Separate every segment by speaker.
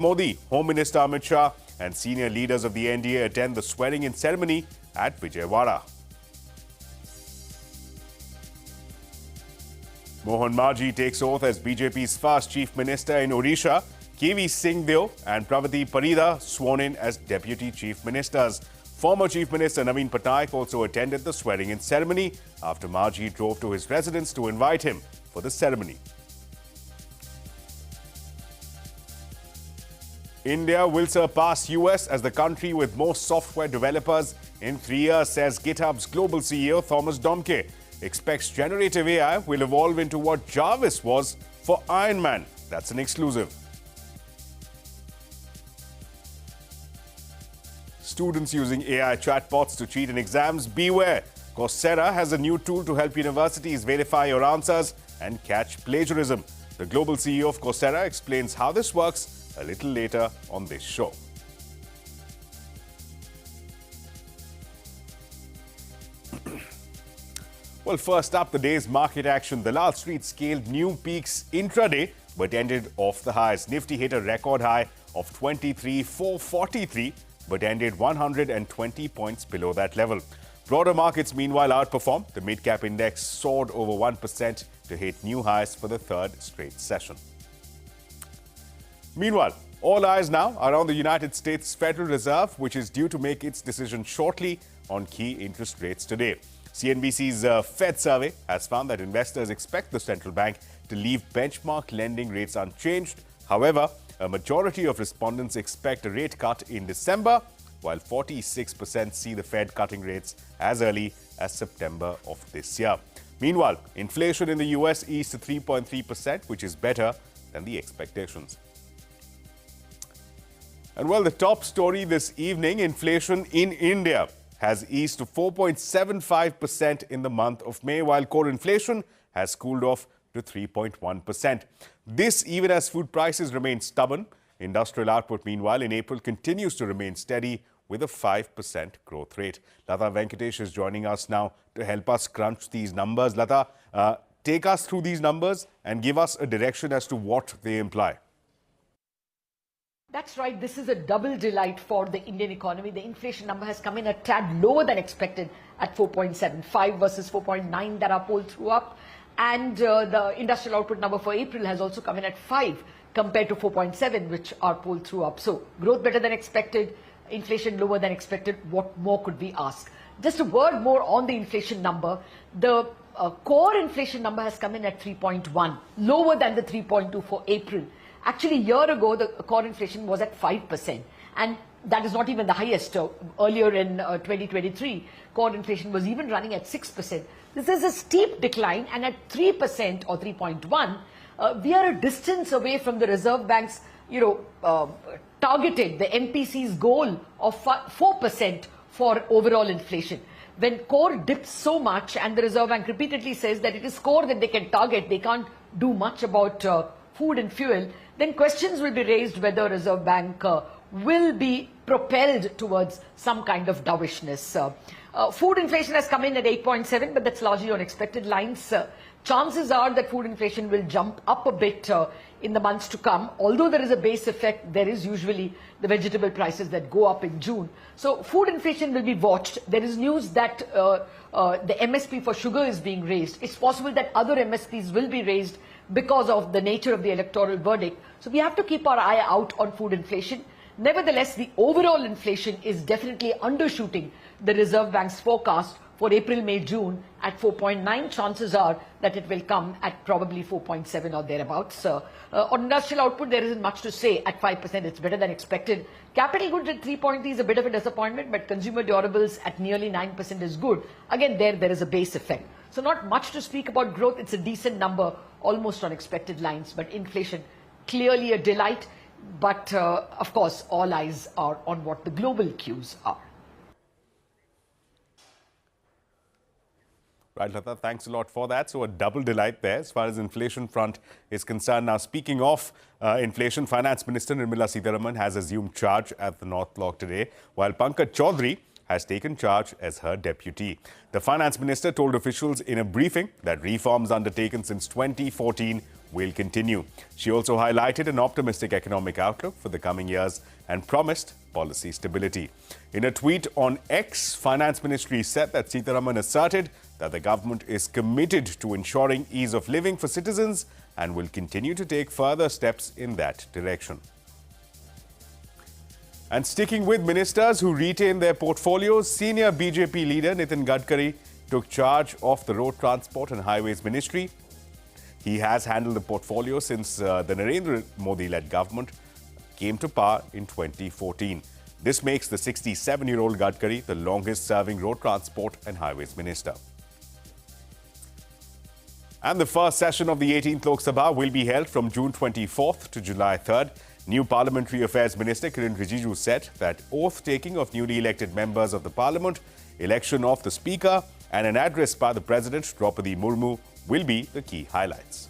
Speaker 1: Modi, Home Minister Amit Shah and senior leaders of the NDA attend the swearing-in ceremony at Vijayawada. Mohan Marji takes oath as BJP's first Chief Minister in Odisha. KV Singhdeo and Pravati Parida sworn in as Deputy Chief Ministers. Former Chief Minister Naveen Patnaik also attended the swearing-in ceremony after Marji drove to his residence to invite him for the ceremony. India will surpass US as the country with more software developers in 3 years, says GitHub's global CEO Thomas Domke. Expects generative AI will evolve into what Jarvis was for Iron Man. That's an exclusive. Students using AI chatbots to cheat in exams, beware. Coursera has a new tool to help universities verify your answers and catch plagiarism. The global CEO of Coursera explains how this works a little later on this show. Well, first up, the day's market action. The Wall Street scaled new peaks intraday but ended off the highs. Nifty hit a record high of 23,443 but ended 120 points below that level. Broader markets, meanwhile, outperformed. The mid-cap index soared over 1% to hit new highs for the third straight session. Meanwhile, all eyes now are on the United States Federal Reserve, which is due to make its decision shortly on key interest rates today. CNBC's Fed survey has found that investors expect the central bank to leave benchmark lending rates unchanged. However, a majority of respondents expect a rate cut in December, while 46% see the Fed cutting rates as early as September of this year. Meanwhile, inflation in the US eased to 3.3%, which is better than the expectations. And well, the top story this evening, inflation in India has eased to 4.75% in the month of May, while core inflation has cooled off to 3.1%. This even as food prices remain stubborn. Industrial output, meanwhile, in April continues to remain steady with a 5% growth rate. Lata Venkatesh is joining us now to help us crunch these numbers. Lata, take us through these numbers and give us a direction as to what they imply.
Speaker 2: That's right. This is a double delight for the Indian economy. The inflation number has come in a tad lower than expected at 4.75 versus 4.9 that our poll threw up. And the industrial output number for April has also come in at 5 compared to 4.7, which our poll threw up. So growth better than expected, inflation lower than expected. What more could we ask? Just a word more on the inflation number. The core inflation number has come in at 3.1, lower than the 3.2 for April. Actually, a year ago, the core inflation was at 5%. And that is not even the highest. Earlier in 2023, core inflation was even running at 6%. This is a steep decline, and at 3% or 3.1, we are a distance away from the Reserve Bank's, targeted, the MPC's goal of 4% for overall inflation. When core dips so much, and the Reserve Bank repeatedly says that it is core that they can target, they can't do much about food and fuel, then questions will be raised whether Reserve Bank will be propelled towards some kind of dovishness. Food inflation has come in at 8.7, but that's largely on expected lines. Chances are that food inflation will jump up a bit in the months to come. Although there is a base effect, there is usually the vegetable prices that go up in June. So food inflation will be watched. There is news that the MSP for sugar is being raised. It's possible that other MSPs will be raised because of the nature of the electoral verdict. So we have to keep our eye out on food inflation. Nevertheless, the overall inflation is definitely undershooting the Reserve Bank's forecast for April, May, June at 4.9. Chances are that it will come at probably 4.7 or thereabouts. On industrial output, there isn't much to say. At 5%, it's better than expected. Capital goods at 3.3 is a bit of a disappointment, but consumer durables at nearly 9% is good. Again, there is a base effect. So not much to speak about growth. It's a decent number, almost on expected lines, but inflation clearly a delight. But of course, all eyes are on what the global cues are.
Speaker 1: Right, Lata, thanks a lot for that. So a double delight there as far as inflation front is concerned. Now, speaking of inflation, Finance Minister Nirmala Sitharaman has assumed charge at the North Block today, while Pankaj Chaudhary has taken charge as her deputy. The Finance Minister told officials in a briefing that reforms undertaken since 2014 will continue. She also highlighted an optimistic economic outlook for the coming years and promised policy stability. In a tweet on X, Finance Ministry said that Sitharaman asserted that the government is committed to ensuring ease of living for citizens and will continue to take further steps in that direction. And sticking with ministers who retain their portfolios, senior BJP leader Nitin Gadkari took charge of the Road Transport and Highways Ministry. He has handled the portfolio since the Narendra Modi-led government came to power in 2014. This makes the 67-year-old Gadkari the longest-serving Road Transport and Highways Minister. And the first session of the 18th Lok Sabha will be held from June 24th to July 3rd. New Parliamentary Affairs Minister Kiren Rijiju said that oath-taking of newly elected members of the Parliament, election of the Speaker and an address by the President, Draupadi Murmu, will be the key highlights.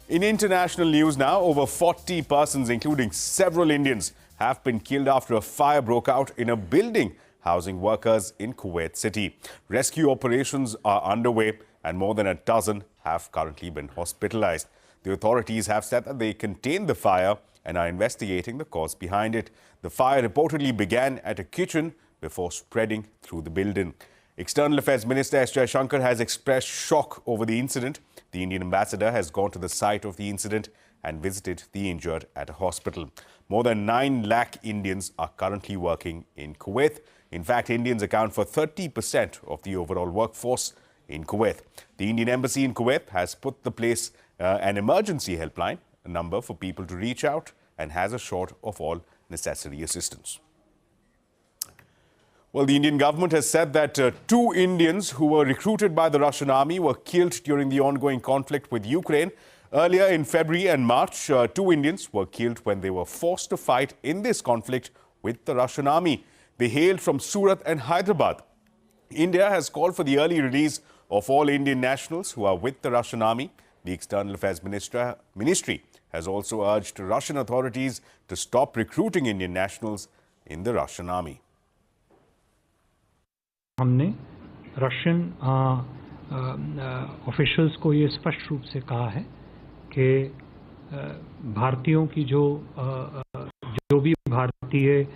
Speaker 1: In international news now, over 40 persons, including several Indians, have been killed after a fire broke out in a building housing workers in Kuwait City. Rescue operations are underway and more than a dozen have currently been hospitalized. The authorities have said that they contained the fire and are investigating the cause behind it. The fire reportedly began at a kitchen before spreading through the building. External Affairs Minister S. Jaishankar has expressed shock over the incident. The Indian ambassador has gone to the site of the incident and visited the injured at a hospital. More than 9 lakh Indians are currently working in Kuwait. In fact, Indians account for 30% of the overall workforce in Kuwait. The Indian Embassy in Kuwait has put the place an emergency helpline, a number for people to reach out, and has assured of all necessary assistance. Well, the Indian government has said that 2 Indians who were recruited by the Russian army were killed during the ongoing conflict with Ukraine. Earlier in February and March, 2 Indians were killed when they were forced to fight in this conflict with the Russian army. They hailed from Surat and Hyderabad. India has called for the early release of all Indian nationals who are with the Russian army. The External Affairs Ministry has also urged Russian authorities to stop recruiting Indian nationals in the Russian army.
Speaker 3: हमने Russian officials को ये स्पष्ट रूप से कहा है कि भारतीयों की जो भी भारतीय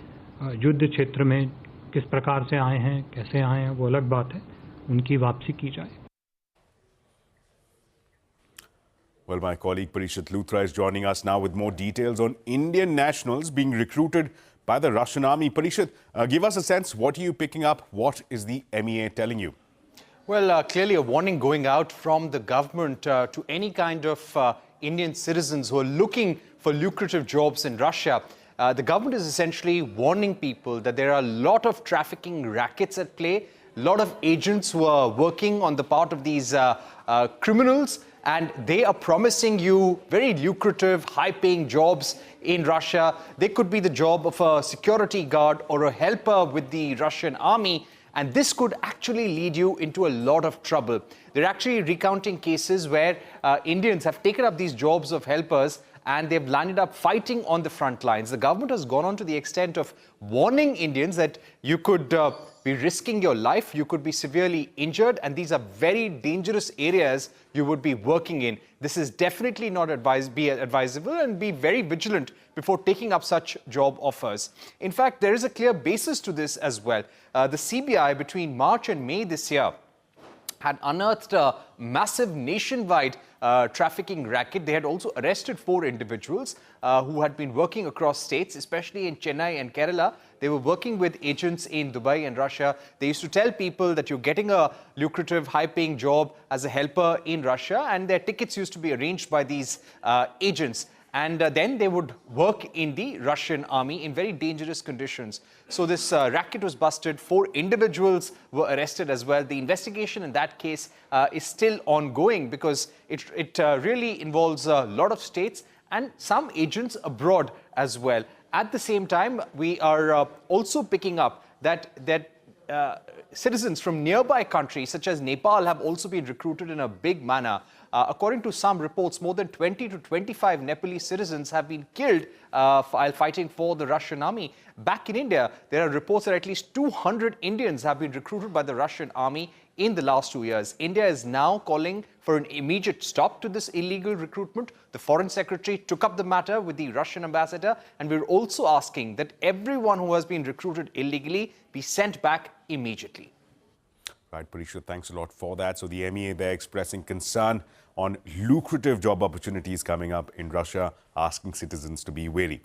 Speaker 3: युद्ध क्षेत्र में किस प्रकार से आए हैं, कैसे आए हैं, वो अलग बात है, उनकी वापसी की जाए.
Speaker 1: Well, my colleague Parishit Luthra is joining us now with more details on Indian nationals being recruited by the Russian army. Parishit, give us a sense. What are you picking up? What is the MEA telling you?
Speaker 4: Well, clearly a warning going out from the government to any kind of Indian citizens who are looking for lucrative jobs in Russia. The government is essentially warning people that there are a lot of trafficking rackets at play, a lot of agents who are working on the part of these criminals, and they are promising you very lucrative, high-paying jobs in Russia. They could be the job of a security guard or a helper with the Russian army, and this could actually lead you into a lot of trouble. They're actually recounting cases where Indians have taken up these jobs of helpers and they've landed up fighting on the front lines. The government has gone on to the extent of warning Indians that you could be risking your life, you could be severely injured, and these are very dangerous areas you would be working in. This is definitely not advisable, and be very vigilant before taking up such job offers. In fact, there is a clear basis to this as well. The CBI between March and May this year had unearthed a massive nationwide trafficking racket. They had also arrested 4 individuals who had been working across states, especially in Chennai and Kerala. They were working with agents in Dubai and Russia. They used to tell people that you're getting a lucrative, high-paying job as a helper in Russia, and their tickets used to be arranged by these agents. And then they would work in the Russian army in very dangerous conditions. So this racket was busted. 4 individuals were arrested as well. The investigation in that case is still ongoing because it really involves a lot of states and some agents abroad as well. At the same time, we are also picking up that citizens from nearby countries such as Nepal have also been recruited in a big manner. According to some reports, more than 20 to 25 Nepalese citizens have been killed while fighting for the Russian army. Back in India, there are reports that at least 200 Indians have been recruited by the Russian army in the last 2 years. India is now calling for an immediate stop to this illegal recruitment. The Foreign Secretary took up the matter with the Russian ambassador, and we're also asking that everyone who has been recruited illegally be sent back immediately.
Speaker 1: Right, Parishad, thanks a lot for that. So the MEA there expressing concern on lucrative job opportunities coming up in Russia, asking citizens to be wary.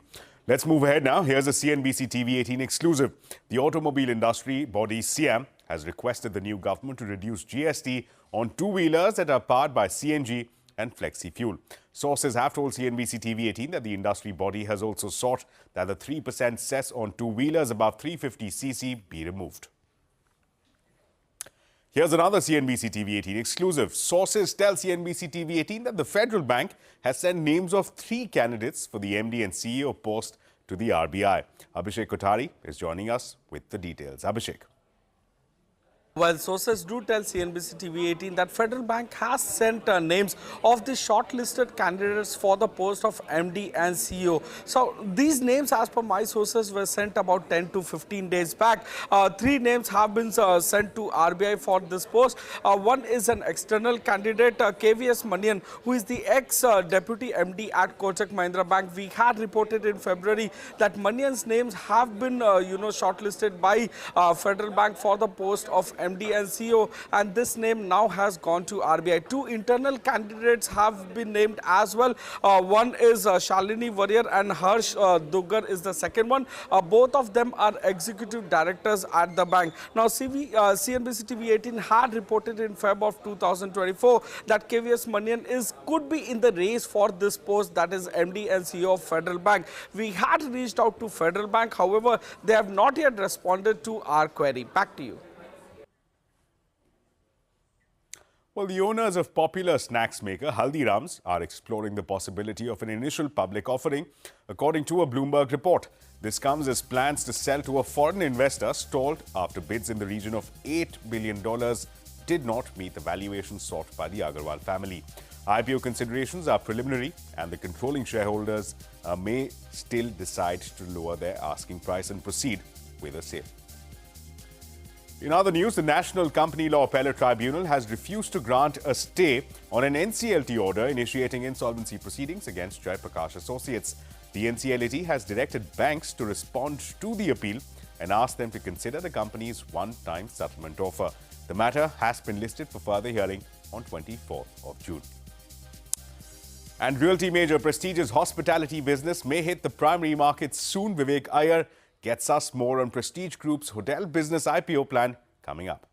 Speaker 1: Let's move ahead now. Here's a CNBC TV18 exclusive. The automobile industry body SIAM has requested the new government to reduce GST on two-wheelers that are powered by CNG and flexi fuel. Sources have told CNBC TV18 that the industry body has also sought that the 3% cess on two-wheelers above 350cc be removed. Here's another CNBC TV18 exclusive. Sources tell CNBC TV18 that the Federal Bank has sent names of 3 candidates for the MD and CEO post to the RBI. Abhishek Kothari is joining us with the details. Abhishek.
Speaker 5: Well, sources do tell CNBC TV18 that Federal Bank has sent names of the shortlisted candidates for the post of MD and CEO. So these names, as per my sources, were sent about 10 to 15 days back. 3 names have been sent to RBI for this post. One is an external candidate, KVS Manian, who is the ex-deputy MD at Kotak Mahindra Bank. We had reported in February that Manian's names have been, shortlisted by Federal Bank for the post of MD and CEO, and this name now has gone to RBI. 2 internal candidates have been named as well. One is Shalini Warrior and Harsh Duggar is the second one. Both of them are executive directors at the bank. Now, CNBC TV18 had reported in Feb of 2024 that KVS Manian could be in the race for this post, that is MD and CEO of Federal Bank. We had reached out to Federal Bank, however, they have not yet responded to our query. Back to you.
Speaker 1: Well, the owners of popular snacks maker Haldiram's are exploring the possibility of an initial public offering, according to a Bloomberg report. This comes as plans to sell to a foreign investor stalled after bids in the region of $8 billion did not meet the valuation sought by the Agarwal family. IPO considerations are preliminary, and the controlling shareholders may still decide to lower their asking price and proceed with a sale. In other news, the National Company Law Appellate Tribunal has refused to grant a stay on an NCLT order initiating insolvency proceedings against Jai Prakash Associates. The NCLT has directed banks to respond to the appeal and asked them to consider the company's one-time settlement offer. The matter has been listed for further hearing on 24th of June. And realty major prestigious hospitality business may hit the primary markets soon. Vivek Iyer gets us more on Prestige Group's hotel business IPO plan coming up.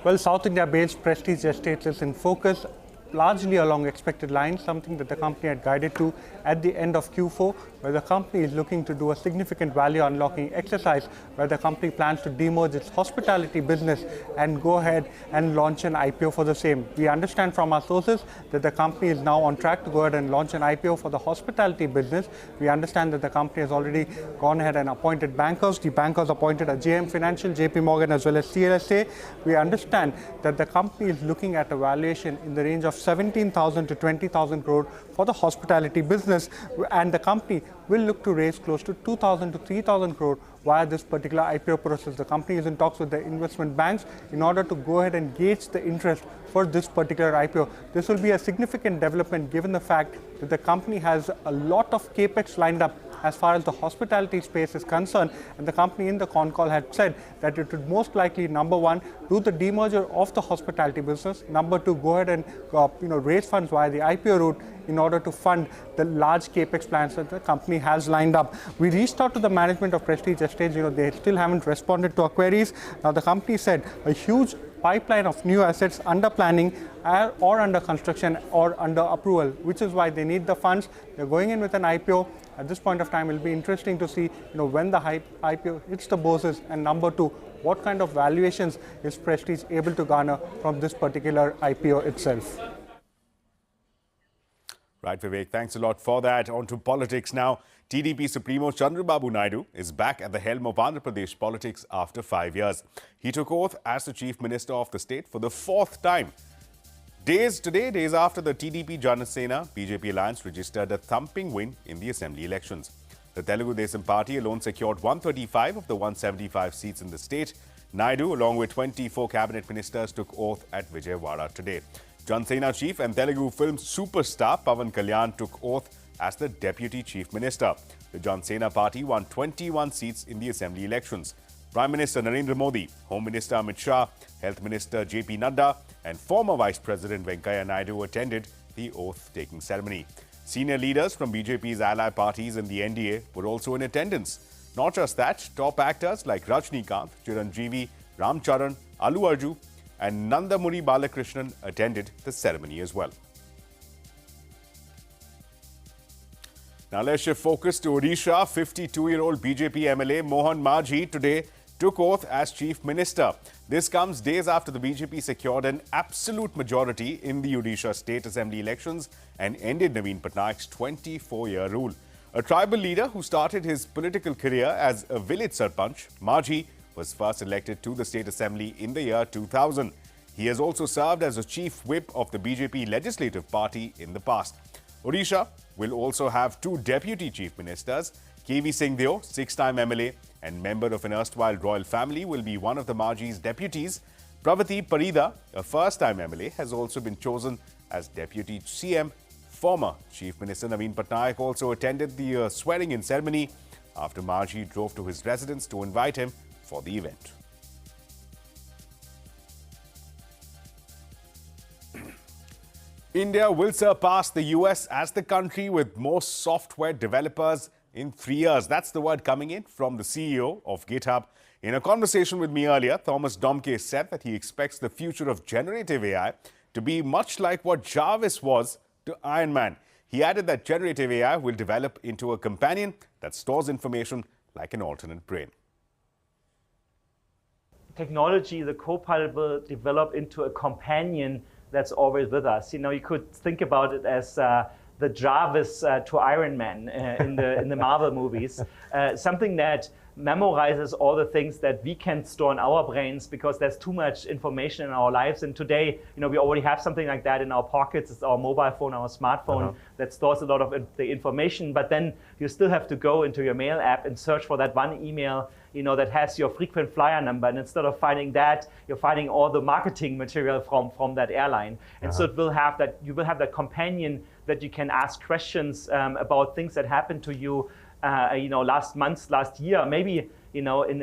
Speaker 6: Well, South India-based Prestige Estates is in focus, largely along expected lines, something that the company had guided to at the end of Q4, where the company is looking to do a significant value unlocking exercise, where the company plans to demerge its hospitality business and go ahead and launch an IPO for the same. We understand from our sources that the company is now on track to go ahead and launch an IPO for the hospitality business. We understand that the company has already gone ahead and appointed bankers. The bankers appointed a JM Financial, JP Morgan, as well as CLSA. We understand that the company is looking at a valuation in the range of 17,000 to 20,000 crore for the hospitality business, and the company will look to raise close to 2,000 to 3,000 crore via this particular IPO process. The company is in talks with the investment banks in order to go ahead and gauge the interest for this particular IPO. This will be a significant development given the fact that the company has a lot of capex lined up as far as the hospitality space is concerned, and the company in the con call had said that it would most likely, number one, do the demerger of the hospitality business, number two, go ahead and raise funds via the IPO route in order to fund the large capex plans that the company has lined up. We reached out to the management of Prestige Estates. They still haven't responded to our queries. Now, the company said a huge pipeline of new assets under planning or under construction or under approval, which is why they need the funds. They're going in with an IPO. At this point of time, it will be interesting to see when the IPO hits the bourses, and number two, what kind of valuations is Prestige able to garner from this particular IPO itself.
Speaker 1: Right, Vivek, thanks a lot for that. On to politics now. TDP Supremo Chandrababu Naidu is back at the helm of Andhra Pradesh politics after 5 years. He took oath as the Chief Minister of the state for the 4th time. Days after the TDP Janasena BJP alliance registered a thumping win in the assembly elections. The Telugu Desam party alone secured 135 of the 175 seats in the state. Naidu, along with 24 cabinet ministers, took oath at Vijayawada today. Jansena chief and Telugu film superstar Pawan Kalyan took oath as the deputy chief minister. The Jansena party won 21 seats in the assembly elections. Prime Minister Narendra Modi, Home Minister Amit Shah, Health Minister JP Nadda and former Vice President Venkaiah Naidu attended the oath-taking ceremony. Senior leaders from BJP's ally parties and the NDA were also in attendance. Not just that, top actors like Rajnikant, Chiranjeevi, Ram Charan, Allu Arjun and Nandamuri Balakrishnan attended the ceremony as well. Now let's shift focus to Odisha. 52-year-old BJP MLA Mohan Majhi today took oath as Chief Minister. This comes days after the BJP secured an absolute majority in the Odisha State Assembly elections and ended Naveen Patnaik's 24-year rule. A tribal leader who started his political career as a village sarpanch, Majhi was first elected to the State Assembly in the year 2000. He has also served as a chief whip of the BJP Legislative Party in the past. Odisha will also have two deputy chief ministers. KV Singh Deo, six-time MLA and member of an erstwhile royal family, will be one of the Majhi's deputies. Pravati Parida, a first-time MLA, has also been chosen as deputy CM. Former Chief Minister Naveen Patnaik also attended the swearing-in ceremony after Majhi drove to his residence to invite him for the event. India will surpass the US as the country with most software developers in 3 years. That's the word coming in from the CEO of GitHub. In a conversation with me earlier, Thomas Domke said that he expects the future of generative AI to be much like what Jarvis was to Iron Man. He added that generative AI will develop into a companion that stores information like an alternate brain.
Speaker 7: Technology, the co-pilot will develop into a companion that's always with us. You know, you could think about it as the Jarvis to Iron Man in the Marvel movies, something that memorizes all the things that we can store in our brains because there's too much information in our lives. And today, you know, we already have something like that in our pockets. It's our mobile phone, our smartphone that stores a lot of the information. But then you still have to go into your mail app and search for that one email, you know, that has your frequent flyer number. And instead of finding that, you're finding all the marketing material from that airline. And so it will have that, you will have that companion that you can ask questions about things that happened to you, you know, last month, last year, maybe, you know, in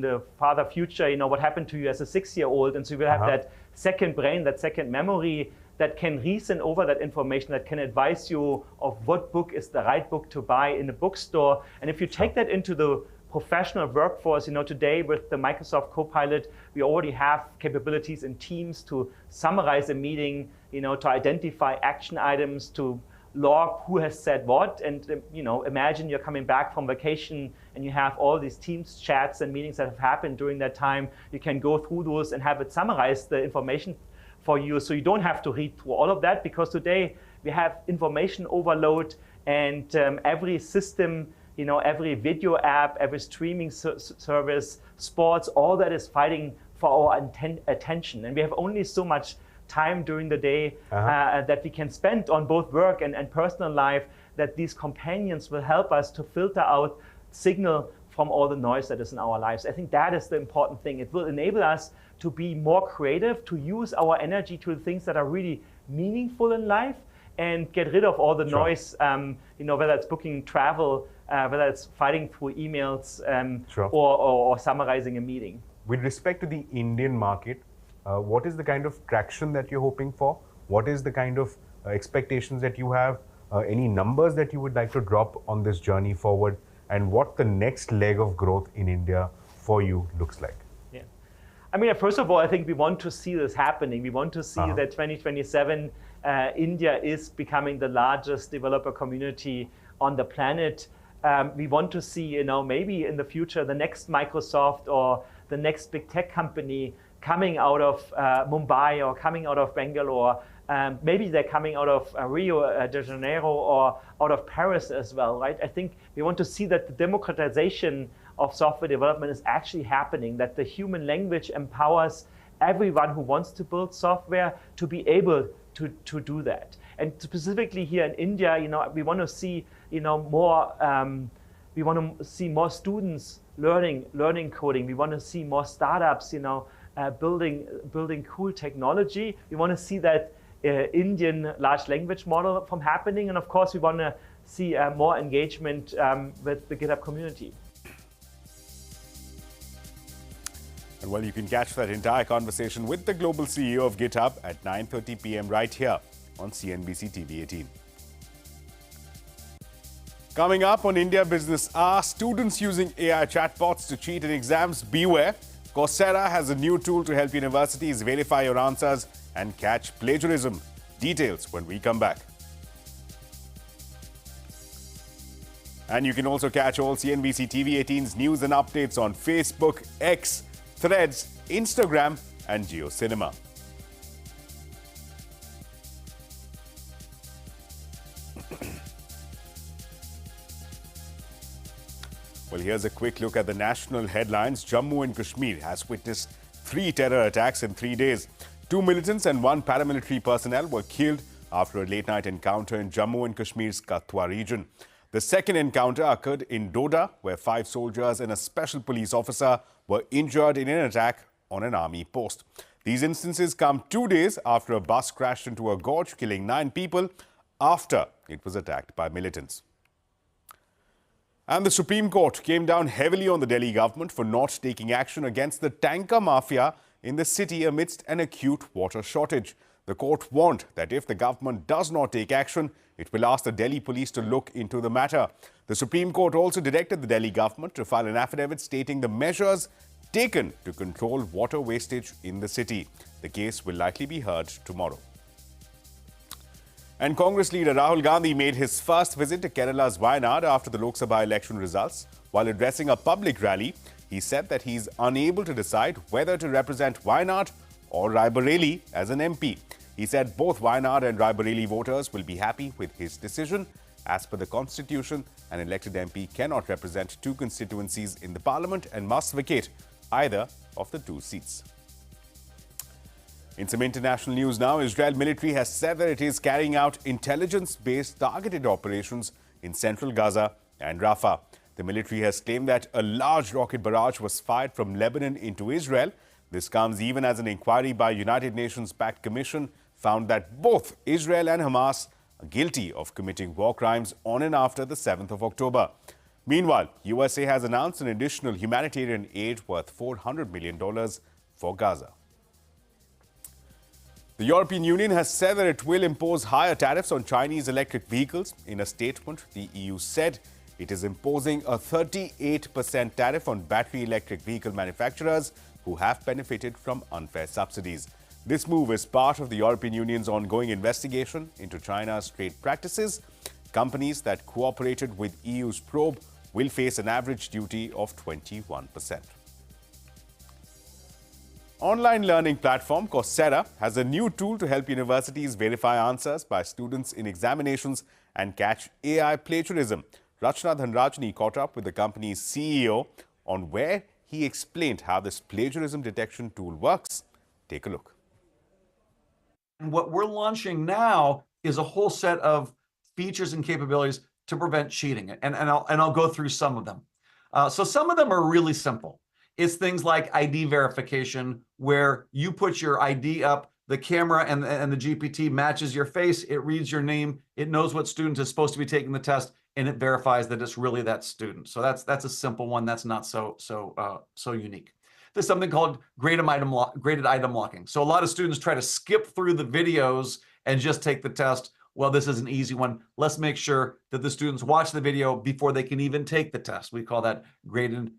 Speaker 7: the farther future, you know, what happened to you as a 6-year-old. And so you will have that second brain, that second memory that can reason over that information, that can advise you of what book is the right book to buy in a bookstore. And if you take that into the professional workforce, you know, today with the Microsoft Copilot, we already have capabilities in Teams to summarize a meeting, you know, to identify action items, to log who has said what. And, you know, imagine you're coming back from vacation and you have all these Teams chats and meetings that have happened during that time. You can go through those and have it summarize the information for you, so you don't have to read through all of that, because today we have information overload, and every system, you know, every video app, every streaming service, sports, all that is fighting for our attention. And we have only so much time during the day that we can spend on both work and personal life, that these companions will help us to filter out signal from all the noise that is in our lives. I think that is the important thing. It will enable us to be more creative, to use our energy to the things that are really meaningful in life, and get rid of all the noise, you know, whether it's booking travel, whether it's fighting through emails, or summarizing a meeting.
Speaker 1: With respect to the Indian market, what is the kind of traction that you're hoping for? What is the kind of expectations that you have? Any numbers that you would like to drop on this journey forward? And what the next leg of growth in India for you looks like?
Speaker 7: Yeah, I mean, first of all, I think we want to see this happening. We want to see that 2027, India is becoming the largest developer community on the planet. We want to see, you know, maybe in the future, the next Microsoft or the next big tech company coming out of Mumbai or coming out of Bangalore. Maybe they're coming out of Rio de Janeiro or out of Paris as well, right? I think we want to see that the democratization of software development is actually happening, that the human language empowers everyone who wants to build software to be able to do that. And specifically here in India, you know, we want to see, you know, more We want to see more students learning coding. We want to see more startups, building cool technology. We want to see that Indian large language model from happening, and of course, we want to see more engagement with the GitHub community.
Speaker 1: And well, you can catch that entire conversation with the global CEO of GitHub at 9:30 p.m. right here on CNBC TV 18. Coming up on India Business Hour, students using AI chatbots to cheat in exams, beware. Coursera has a new tool to help universities verify your answers and catch plagiarism. Details when we come back. And you can also catch all CNBC TV 18's news and updates on Facebook, X, Threads, Instagram, and JioCinema. Well, here's a quick look at the national headlines. Jammu and Kashmir has witnessed 3 terror attacks in 3 days. 2 militants and 1 paramilitary personnel were killed after a late-night encounter in Jammu and Kashmir's Katwa region. The second encounter occurred in Doda, where 5 soldiers and a special police officer were injured in an attack on an army post. These instances come 2 days after a bus crashed into a gorge, killing 9 people after it was attacked by militants. And the Supreme Court came down heavily on the Delhi government for not taking action against the tanker mafia in the city amidst an acute water shortage. The court warned that if the government does not take action, it will ask the Delhi police to look into the matter. The Supreme Court also directed the Delhi government to file an affidavit stating the measures taken to control water wastage in the city. The case will likely be heard tomorrow. And Congress leader Rahul Gandhi made his first visit to Kerala's Wayanad after the Lok Sabha election results. While addressing a public rally, he said that he's unable to decide whether to represent Wayanad or Raebareli as an MP. He said both Wayanad and Raebareli voters will be happy with his decision. As per the constitution, an elected MP cannot represent 2 constituencies in the parliament and must vacate either of the 2 seats. In some international news now, Israel military has said that it is carrying out intelligence-based targeted operations in central Gaza and Rafah. The military has claimed that a large rocket barrage was fired from Lebanon into Israel. This comes even as an inquiry by United Nations-backed commission found that both Israel and Hamas are guilty of committing war crimes on and after the 7th of October. Meanwhile, USA has announced an additional humanitarian aid worth $400 million for Gaza. The European Union has said that it will impose higher tariffs on Chinese electric vehicles. In a statement, the EU said it is imposing a 38% tariff on battery electric vehicle manufacturers who have benefited from unfair subsidies. This move is part of the European Union's ongoing investigation into China's trade practices. Companies that cooperated with EU's probe will face an average duty of 21%. Online learning platform Coursera has a new tool to help universities verify answers by students in examinations and catch AI plagiarism. Rachna Dhanrajani caught up with the company's CEO on where he explained how this plagiarism detection tool works. Take a look.
Speaker 8: And what we're launching now is a whole set of features and capabilities to prevent cheating. And I'll go through some of them. So some of them are really simple. It's things like ID verification, where you put your ID up, the camera and the GPT matches your face, it reads your name, it knows what student is supposed to be taking the test, and it verifies that it's really that student. So that's a simple one. That's not so unique. There's something called graded item locking. So a lot of students try to skip through the videos and just take the test. Well, this is an easy one. Let's make sure that the students watch the video before they can even take the test. We call that graded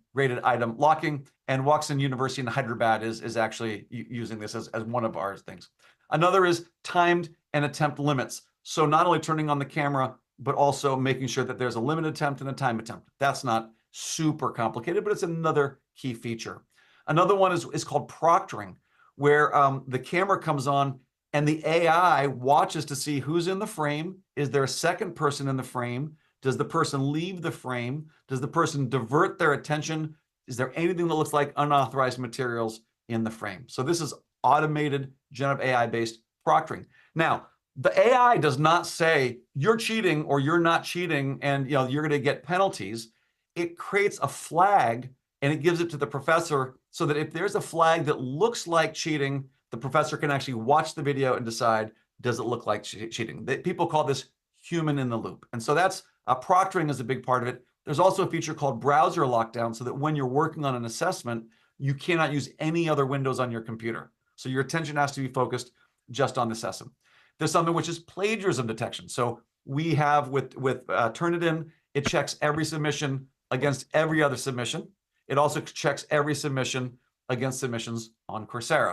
Speaker 8: item locking. And Watson University in Hyderabad is actually using this as one of our things. Another is timed and attempt limits. So not only turning on the camera, but also making sure that there's a limit attempt and a time attempt. That's not super complicated, but it's another key feature. Another one is called proctoring, where the camera comes on and the AI watches to see who's in the frame. Is there a second person in the frame? Does the person leave the frame? Does the person divert their attention? Is there anything that looks like unauthorized materials in the frame? So this is automated generative AI-based proctoring. Now, the AI does not say you're cheating or you're not cheating and you're going to get penalties. it creates a flag and it gives it to the professor so that if there's a flag that looks like cheating, the professor can actually watch the video and decide, does it look like cheating? People call this human in the loop. And so that's proctoring is a big part of it. There's also a feature called browser lockdown so that when you're working on an assessment, you cannot use any other windows on your computer. So your attention has to be focused just on the assessment. There's something which is plagiarism detection. So we have with Turnitin, it checks every submission against every other submission. It also checks every submission against submissions on Coursera.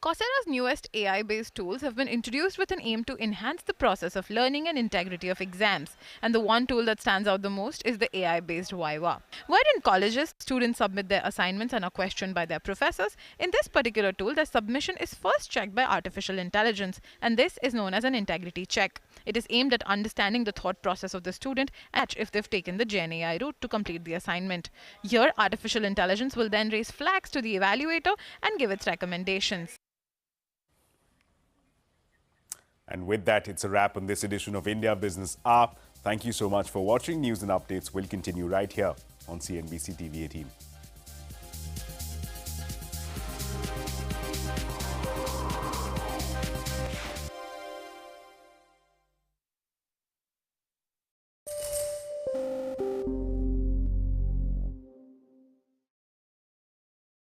Speaker 9: Coursera's newest AI-based tools have been introduced with an aim to enhance the process of learning and integrity of exams. And the one tool that stands out the most is the AI-based Viva. Where in colleges, students submit their assignments and are questioned by their professors, in this particular tool, their submission is first checked by artificial intelligence, and this is known as an integrity check. It is aimed at understanding the thought process of the student and if they've taken the GenAI route to complete the assignment. Here, artificial intelligence will then raise flags to the evaluator and give its recommendations.
Speaker 1: And with that, it's a wrap on this edition of India Business Hour. Thank you so much for watching. News and updates will continue right here on CNBC TV 18.